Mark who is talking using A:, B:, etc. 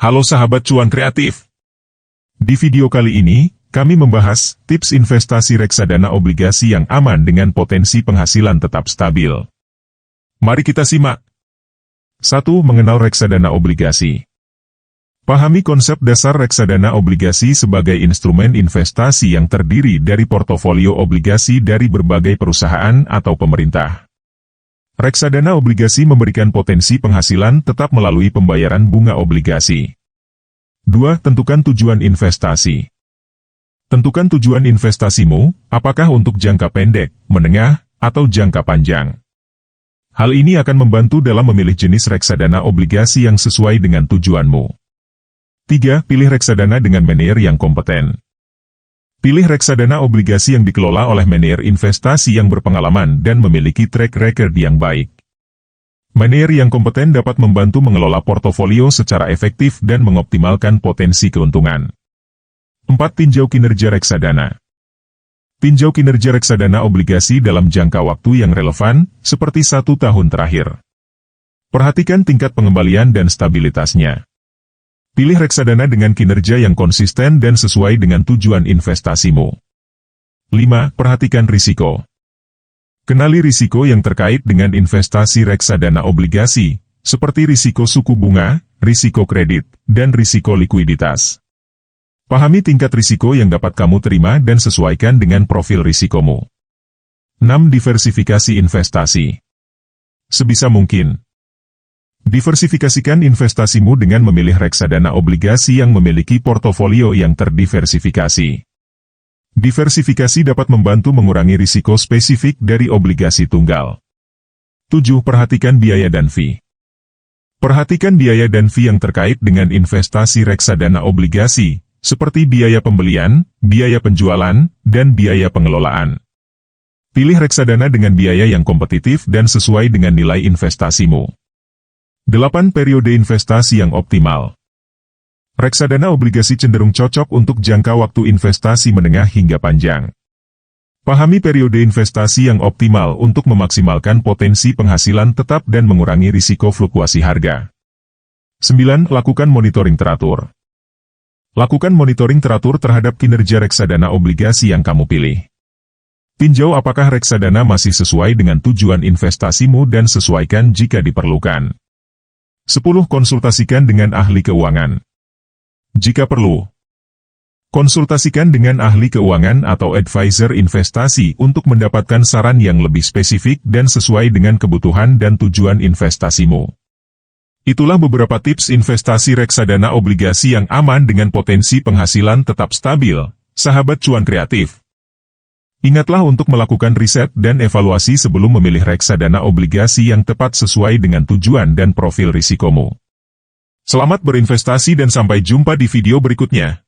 A: Halo sahabat cuan kreatif. Di video kali ini, kami membahas tips investasi reksadana obligasi yang aman dengan potensi penghasilan tetap stabil. Mari kita simak. 1. Mengenal reksadana obligasi. Pahami konsep dasar reksadana obligasi sebagai instrumen investasi yang terdiri dari portofolio obligasi dari berbagai perusahaan atau pemerintah. Reksadana obligasi memberikan potensi penghasilan tetap melalui pembayaran bunga obligasi. 2. Tentukan tujuan investasi. Tentukan tujuan investasimu, apakah untuk jangka pendek, menengah, atau jangka panjang. Hal ini akan membantu dalam memilih jenis reksadana obligasi yang sesuai dengan tujuanmu. 3. Pilih reksadana dengan manajer yang kompeten. Pilih reksadana obligasi yang dikelola oleh manajer investasi yang berpengalaman dan memiliki track record yang baik. Manajer yang kompeten dapat membantu mengelola portofolio secara efektif dan mengoptimalkan potensi keuntungan. 4. Tinjau kinerja reksadana. Tinjau kinerja reksadana obligasi dalam jangka waktu yang relevan, seperti 1 tahun terakhir. Perhatikan tingkat pengembalian dan stabilitasnya. Pilih reksadana dengan kinerja yang konsisten dan sesuai dengan tujuan investasimu. 5. Perhatikan risiko. Kenali risiko yang terkait dengan investasi reksadana obligasi, seperti risiko suku bunga, risiko kredit, dan risiko likuiditas. Pahami tingkat risiko yang dapat kamu terima dan sesuaikan dengan profil risikomu. 6. Diversifikasi investasi. Sebisa mungkin, diversifikasikan investasimu dengan memilih reksadana obligasi yang memiliki portofolio yang terdiversifikasi. Diversifikasi dapat membantu mengurangi risiko spesifik dari obligasi tunggal. 7. Perhatikan biaya dan fee. Perhatikan biaya dan fee yang terkait dengan investasi reksadana obligasi, seperti biaya pembelian, biaya penjualan, dan biaya pengelolaan. Pilih reksadana dengan biaya yang kompetitif dan sesuai dengan nilai investasimu. 8. Periode investasi yang optimal. Reksadana obligasi cenderung cocok untuk jangka waktu investasi menengah hingga panjang. Pahami periode investasi yang optimal untuk memaksimalkan potensi penghasilan tetap dan mengurangi risiko fluktuasi harga. 9. Lakukan monitoring teratur. Lakukan monitoring teratur terhadap kinerja reksadana obligasi yang kamu pilih. Tinjau apakah reksadana masih sesuai dengan tujuan investasimu dan sesuaikan jika diperlukan. 10. Konsultasikan dengan ahli keuangan. Jika perlu, konsultasikan dengan ahli keuangan atau advisor investasi untuk mendapatkan saran yang lebih spesifik dan sesuai dengan kebutuhan dan tujuan investasimu. Itulah beberapa tips investasi reksadana obligasi yang aman dengan potensi penghasilan tetap stabil, sahabat cuan kreatif. Ingatlah untuk melakukan riset dan evaluasi sebelum memilih reksadana obligasi yang tepat sesuai dengan tujuan dan profil risikomu. Selamat berinvestasi dan sampai jumpa di video berikutnya.